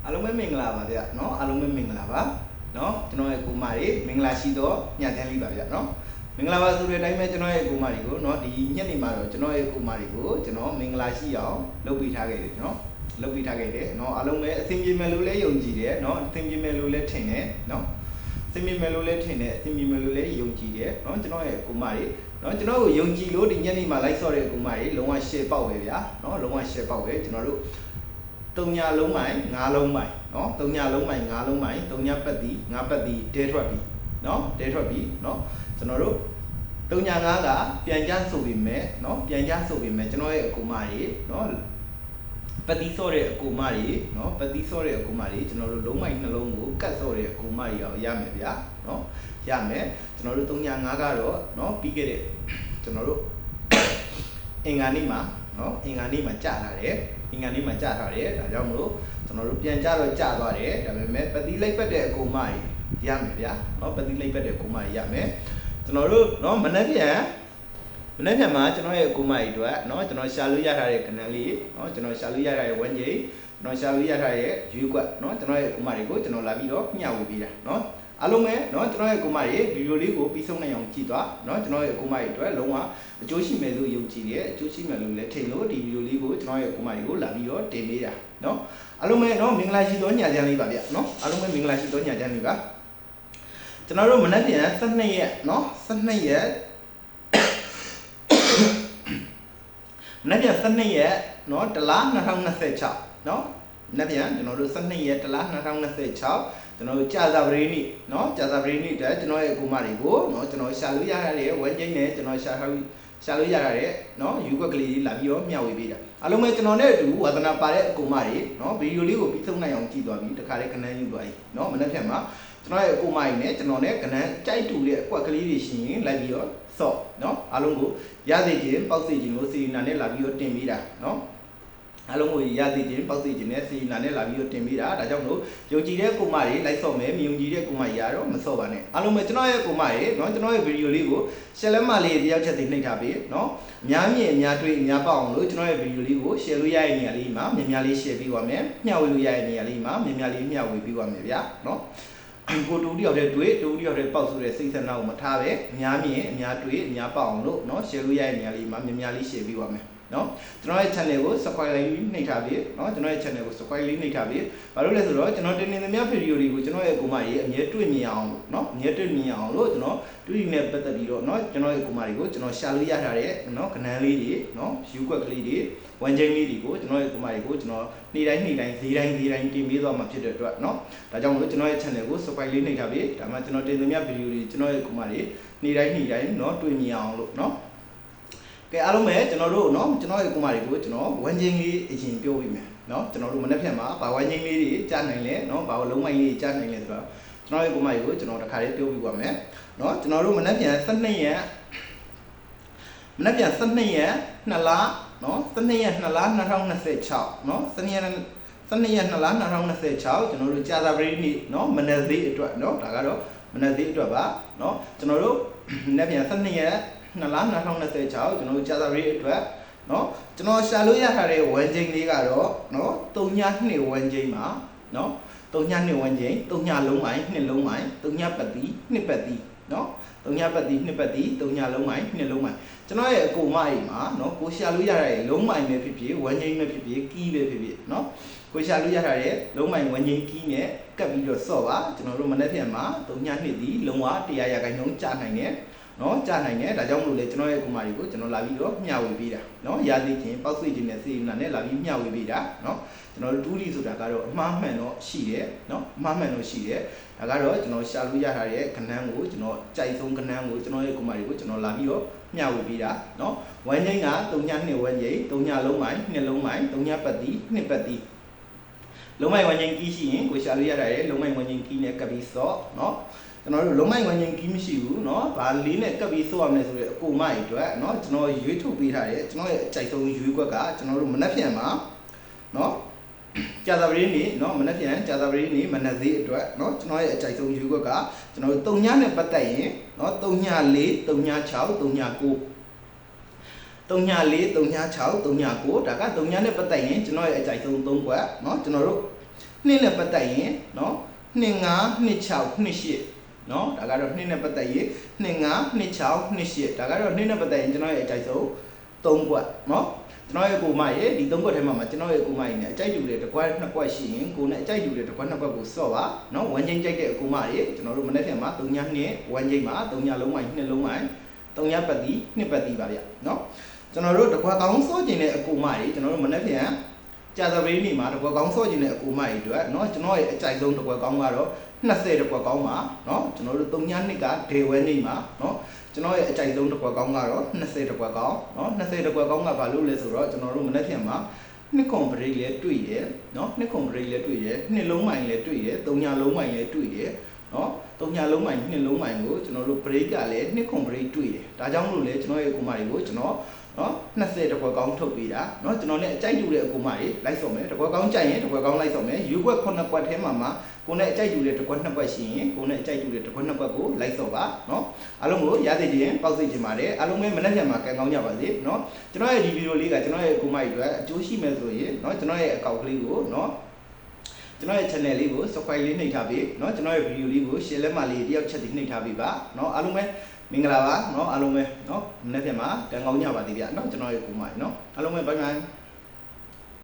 အားလုံးပဲမင်္ဂလာပါဗျာနော်အားလုံးပဲမင်္ဂလာပါနော်ကျွန်တော်ရဲ့ကိုမတွေမင်္ဂလာရှိတော့ညချမ်းလေးပါဗျာနော်မင်္ဂလာပါဆိုတဲ့အတိုင်းပဲကျွန်တော်ရဲ့ကိုမတွေကိုနော်ဒီညနေမှာတော့ကျွန်တော်ရဲ့ကိုမတွေကိုကျွန်တော်မင်္ဂလာရှိအောင်လုပ်ပေးထားခဲ့တယ်နော်လုပ်ပေးထားခဲ့တယ်နော်အားလုံးပဲအဆင်ပြေမယ်လို့လည်းယုံကြည်တယ်နော်အဆင်ပြေမယ်လို့လည်းထင်တယ်နော်အဆင်ပြေမယ်လို့လည်းထင်တယ်အဆင်ပြေမယ်လို့လည်းယုံကြည်တယ်နော်ကျွန်တော်ရဲ့ကိုမတွေနော်ကျွန်တော်ကိုယုံကြည်လို့ဒီညနေမှာလိုက်ဆော့တဲ့ကိုမတွေလုံးဝ share ပေါက်ပဲဗျာနော်လုံးဝ share ပေါက်ပဲကျွန်တော်တို့3ညလုံးမိုင်5လုံးမိုင်နော်3ညလုံးမိုင်5လုံးမိုင်3ညပတ်တီ5ပတ်တီဒဲထွက်ပြီနော်ဒဲထွက်ပြီနော်ကျွန်တော်တို့3ည5ကပြန်ကြဆိုပြီးမဲ့နော်ပြန်ကြဆိုပြီးမဲ့ကျွန်တော်ရဲ့အကူမကြီးနော်ပတ်တီဆော့တဲ့အကူမကြီးနော်ပတ်တီဆော့တဲ့အကူမကြီးကျွန်တော်တို့လုံးမိုင်နှလုံးကိုကတ်ဆော့တဲ့အကူမကြီးအောင်ရမယ်ဗျာနော်ရမယ်ကျွန်တော်တို့3ည5ကတော့နော်ပြီးခဲ့တဲ့ကျွန်တော်တို့အင်္ဂါနေ့မှာနော်အင်္ဂါနေ့မှာကြာလာတယ်အင်္ဂါနေ့မှာကြာထားတယ်ဒါကြောင့်မလို့ကျွန်တော်တို့ပြန်ကြတော့ကြာသွားတယ်ဒါပေမဲ့ပတိလိုက်ပတ်တဲ့အကူမကြီးရမယ်ဗျာနော်ပတိလိုက်ပတ်တဲ့အကူမကြီးရမယ်ကျွန်တော်တို့နော်မနေ့ပြန်မှာကျွန်တော်ရဲ့အကူမကြီးအတွက်နော်ကျွန်တော်ရှာလို့ရထားတဲ့ကဏ္ဍလေးနော်ကျွန်တော်ရှာလို့ရထားတဲ့ဝန်းကျင်ကျွန်တော်ရှာလို့ရထားတဲ့ရွေးကွက်နော်ကျွန်တော်ရဲ့အကူမကြီးကိုကျွန်တော်လာပြီးတော့မျှဝေပေးတာနော်အားလုံးပဲเนาะကျွန်တော်ရဲ့အကူမကြီးဗီဒီယိုလေးကိုပြီးဆုံးနိုင်အောင်ကြည့်သွားเนาะကျွန်တော်ရဲ့အကူမကြီးအတွက်လုံးဝအကျိုးရှိမယ်လို့ယုံကြည်တယ်အကျိုးရှိမယ်လို့လည်းထင်လို့ဒီဗီဒီယိုလေးကိုကျွန်တော်ရဲ့အကူမကြီးကိုလာပြီးတော့တင်ပေးတာเนาะအားလုံးပဲเนาะမင်္ဂလာရှိသောညချမ်းလေးပါဗျเนาะအားလုံးပဲမင်္ဂလာရှိသောညချမ်းလေးပါကျွန်တော်တို့မနက်ဖြန်12ရက်เนาะ12ရက်မနက်ဖြန်12ရက်เนาะတလား2026เนาะမနက်ဖြန်ကျွန်တော်တို့12ရက်တလား2026ကျွန်တော်ကြာသပတေးနေ့เนาะကြာသပတေးနေ့တည်းကျွန်တော်ရဲ့အကူမတွေကိုเนาะကျွန်တော်ရှာလို့ရရတဲ့ဝန်းကျင်းနဲ့ကျွန်တော်ရှာလို့ရရတဲ့เนาะယူကွက်ကလေးလာပြီးတော့မျှဝေပေးတာအားလုံးပဲကျွန်တော်နဲ့အတူဝါသနာပါတဲ့အကူမတွေเนาะဗီဒီယိုလေးကိုပြီးဆုံးနိုင်အောင်ကြည့်သွားပြီးတခါလေးကဏ္ဍယူသွားပြီเนาะမနေ့ဖြန်မှာကျွန်တော်ရဲ့အကူမတွေနဲ့ကျွန်တော်နဲ့ကဏ္ဍကြိုက်တူတဲ့အကွက်ကလေးတွေရှိရင်လိုက်ပြီးတော့ဆော့เนาะအားလုံးကိုရစေခြင်းပေါက်စေခြင်းကိုစီနာနဲ့လာပြီးတော့တင်ပေးတာเนาะအားလုံးကိုရသည်ချင်းပေါက်စီချင်းနဲ့စီနာနဲ့လာပြီးတော့တင်ပေးတာဒါကြောင့်မလို့ယုံကြည်တဲ့ကိုမတွေလိုက်ဆော့မယ်မယုံကြည်တဲ့ကိုမကြီးကတော့မဆော့ပါနဲ့အားလုံးပဲကျွန်တော်ရဲ့ကိုမတွေเนาะကျွန်တော်ရဲ့ဗီဒီယိုလေးကိုရှယ်လက်မလေးတယောက်ချက်သိနှိပ်ထားပေးเนาะအများမြင်အများတွေ့အများပေါက်အောင်လို့ကျွန်တော်ရဲ့ဗီဒီယိုလေးကို share လို့ရတဲ့နေရာလေးမှာများများလေး share ပေးပါမယ်မျှဝေလို့ရတဲ့နေရာလေးမှာများများလေးမျှဝေပေးပါမယ်ဗျာเนาะကိုတူတယောက်တည်းတွေ့တူတယောက်တည်းပေါက်ဆိုတဲ့စိတ်ဆန္ဒကိုမထားပဲအများမြင်အများတွေ့အများပေါက်အောင်လို့เนาะ share လို့ရတဲ့နေရာလေးမှာများများလေး share ပေးပါမယ်နော်ကျွန်တော်ရဲ့ channel ကို subscribe လေးနှိပ်ထားပြီးနော်ကျွန်တော်ရဲ့ channel ကို subscribe လေးနှိပ်ထားပြီးဘာလို့လဲဆိုတော့ကျွန်တော်တင်နေသမျှဗီဒီယိုတွေကိုကျွန်တော်ရဲ့ကိုမကြီးအမြဲတွေ့မြင်အောင်နော်အမြဲတွေ့မြင်အောင်လို့ကျွန်တော်တွေ့နေပတ်သက်ပြီးတော့နော်ကျွန်တော်ရဲ့ကိုမကြီးကိုကျွန်တော်ရှာလို့ရထားတဲ့နော်ကဏ္ဍလေးတွေနော်ယူကွက်ကလေးတွေဝမ်ချင်းလေးတွေကိုကျွန်တော်ရဲ့ကိုမကြီးကိုကျွန်တော်နေ့တိုင်းဈေးတိုင်းတင်ပေးသွားမှာဖြစ်တဲ့အတွက်နော်ဒါကြောင့်မလို့ကျွန်တော်ရဲ့ channel ကို subscribe လေးနှိပ်ထားပြီးဒါမှကျွန်တော်တင်သမျှဗီဒီယိုတွေကျွန်တော်ရဲ့ကိုမကြီးနေ့တိုင်းနော်တွေ့မြင်အောင်လို့နော်ကဲအားလုံးပဲကျွန်တော်တို့เนาะကျွန်တော်ရဲ့ကိုမတွေကိုကျွန်တော်ဝမ်းချင်းလေးအရင်ပြောပြမယ်เนาะကျွန်တော်တို့မနေ့ဖြန်မှာဘာဝမ်းချင်းလေးတွေကြားနိုင်လဲเนาะဘာလုံးမိုင်းလေးကြားနိုင်လဲဆိုတော့ကျွန်တော်ရဲ့ကိုမတွေကိုကျွန်တော်တစ်ခါလေးပြောပြပါမယ်เนาะကျွန်တော်တို့မနေ့ဖြန်12ရက်2လเนาะ12ရက်2လ2026เนาะ12ရက်2လ2026ကျွန်တော်တို့ကြာသပတေးနေ့เนาะမနက်သေးအတွက်เนาะဒါကတော့မနက်သေးအတွက်ပါเนาะကျွန်တော်တို့မနေ့ဖြန်12ရက်2လ2026ကျွန်တော်တို့ကြာသပတေးအတွက်เนาะကျွန်တော်ရှာလို့ရထားတဲ့ဝန်းကျင်းလေးကတော့เนาะ3ည2ဝန်းကျင်းပါเนาะ3ည2ဝန်းကျင်း3ညလုံးမိုင်2လုံးမိုင်3ညပတ်တီ2ပတ်တီเนาะ3ညပတ်တီ2ပတ်တီ3ညလုံးမိုင်2လုံးမိုင်ကျွန်တော်ရဲ့အကူမအိမ်မှာเนาะကိုရှာလို့ရတဲ့လုံးမိုင်ပဲဖြစ်ဖြစ်ဝန်းကျင်းပဲဖြစ်ဖြစ်ကီးပဲဖြစ်ဖြစ်เนาะကိုရှာလို့ရထားတဲ့လုံးမိုင်ဝန်းကျင်းကီးနဲ့ကပ်ပြီးတော့ဆော့ပါကျွန်တော်တို့မနေ့ဖြန်မှာ3ည2ဒီလုံးဝ100%ကြာနိုင်တယ်နော်ကြာနိုင်တယ်ဒါကြောင့်မလို့လေကျွန်တော်ရဲ့ကူမတွေကိုကျွန်တော်လာပြီးတော့မျှဝေပေးတာနော်ရသည်ချင်းပေါက်ဆွေးခြင်းနဲ့စေနာနဲ့လာပြီးမျှဝေပေးတာနော်ကျွန်တော်တို့2Dဆိုတာကတော့အမှားမှန်တော့ရှိတယ်နော်အမှားမှန်တော့ရှိတယ်ဒါကတော့ကျွန်တော်ရှာလို့ရထားတဲ့ခဏန်းကိုကျွန်တော်ကြိုက်ဆုံးခဏန်းကိုကျွန်တော်ရဲ့ကူမတွေကိုကျွန်တော်လာပြီးတော့မျှဝေပေးတာနော်ဝမ်းငိမ့်က3ည2ဝမ်းငိမ့်3ညလုံးမိုင်2လုံးမိုင်3ညပတ်တီ2ပတ်တီလုံးမိုင်ဝမ်းငိမ့်ကြီးရှိရင်ကိုရှာလို့ရထားတဲ့လုံးမိုင်ဝမ်းငိမ့်ကြီးနဲ့ကပ်ပြီးစော့နော်ကျွန်တော်တို့လုံးမိုက်ဝန်းကျင်ကြီးမရှိဘူးเนาะဗာလေးနဲ့ကပ်ပြီးဆိုရမယ်ဆိုတော့အကူမကြီးအတွက်เนาะကျွန်တော်ရွေးထုတ်ပေးထားတယ်ကျွန်တော်ရဲ့အကြိုက်ဆုံးရွေးကွက်ကကျွန်တော်တို့မနက်ဖြန်မှာเนาะကြာသပတေးနေ့เนาะမနက်ဖြန်ကြာသပတေးနေ့မနက်သေးအတွက်เนาะကျွန်တော်ရဲ့အကြိုက်ဆုံးရွေးကွက်ကကျွန်တော်တို့3ညနဲ့ပတ်သက်ရင်เนาะ3ည4 3ည6 3ည9 3ည4 3ည6 3ည9ဒါက3ညနဲ့ပတ်သက်ရင်ကျွန်တော်ရဲ့အကြိုက်ဆုံး3ကွက်เนาะကျွန်တော်တို့ နှစ်နဲ့ပတ်သက်ရင်နော်25 26 28နော်ဒါကတော့နှစ်နဲ့ပတ်သက်ရင်25 26 28ဒါကတော့နှစ်နဲ့ပတ်သက်ရင်ကျွန်တော်ရဲ့အကြိုက်ဆုံး3ကွက်နော်ကျွန်တော်ရဲ့ကိုမရဲ့ဒီ3ကွက်ထဲမှာကျွန်တော်ရဲ့ကိုမရဲ့နဲ့အကြိုက်တူတဲ့တစ်ကွက်2ကွက်ရှိရင်ကိုနဲ့အကြိုက်တူတဲ့တစ်ကွက်2ကွက်ကိုစော့ပါနော်ဝမ်းချင်းကြိုက်တဲ့ကိုမရဲ့ကျွန်တော်တို့မနေ့ကမှ3ည2ဝမ်းချင်းမှာ3ညလုံးမိုင်2လုံးမိုင်3ညပတ်တီ2ပတ်တီပါဗျနော်ကျွန်တော်တို့တစ်ကွက်ကောင်းစော့ကျင်တဲ့အကူမကြီးကျွန်တော်တို့မနေ့ကကြာသပတေးနေ့မှာတစ်ကွက်ကောင်းစော့ကျင်တဲ့အကူမကြီးအတွက်เนาะကျွန်တော်ရဲ့အကြိုက်ဆုံးတစ်ကွက်ကောင်းကတော့20တစ်ကွက်ကောင်းပါเนาะကျွန်တော်တို့3ည2ကဒေဝဲနေ့မှာเนาะကျွန်တော်ရဲ့အကြိုက်ဆုံးတစ်ကွက်ကောင်းကတော့20တစ်ကွက်ကောင်းเนาะ20တစ်ကွက်ကောင်းကဘာလို့လဲဆိုတော့ကျွန်တော်တို့မနေ့ကမှာနှစ်ခွန်ပရိတ်လည်းတွေ့ရเนาะနှစ်ခွန်ပရိတ်လည်းတွေ့ရနှစ်လုံးမိုင်လည်းတွေ့ရ3ညလုံးမိုင်လည်းတွေ့ရเนาะ3ညလုံးမိုင်နှစ်လုံးမိုင်ကိုကျွန်တော်တို့ပရိတ်ကလည်းနှစ်ခွန်ပရိတ်တွေ့ရဒါကြောင့်မလို့လေကျွန်တော်ရဲ့အကူမတွေကိုကျွန်တော်နော်20တစ်ခွက်ကောင်းထုတ်ပေးတာเนาะကျွန်တော်လည်းအကြိုက်တူတဲ့အကူမကြီးလိုက်ဆောင်မယ်တစ်ခွက်ကောင်းကြိုက်ရင်တစ်ခွက်ကောင်းလိုက်ဆောင်မယ်ယူခွက်9ခွက်ထဲမှာကိုနဲ့အကြိုက်တူတဲ့တစ်ခွက်2ခွက်ရှိရင်ကိုနဲ့အကြိုက်တူတဲ့တစ်ခွက်2ခွက်ကိုလိုက်ဆောင်ပါเนาะအားလုံးကိုရသေးခြင်းပေါက်စိတ်ခြင်းပါတယ်အားလုံးပဲမနေ့ကမှကံကောင်းကြပါစေเนาะကျွန်တော်ရဲ့ဒီဗီဒီယိုလေးကကျွန်တော်ရဲ့အကူမကြီးအတွက်အကျိုးရှိမယ်ဆိုရင်เนาะကျွန်တော်ရဲ့အကောင့်ကလေးကိုเนาะကျွန်တော်ရဲ့ channel လေးကို subscribe လေးနှိပ်ထားပြီးเนาะကျွန်တော်ရဲ့ video လေးကို share လက်မလေးတယောက်ချက်ပြီးနှိပ်ထားပြီးပါเนาะအားလုံးပဲမင်္ဂလာပါเนาะအားလုံးပဲเนาะမနေ့ကမှကံကောင်းကြပါသေးဗျာเนาะကျွန်တော်ရဲ့ကိုမကြီးเนาะအားလုံးပဲ bye bye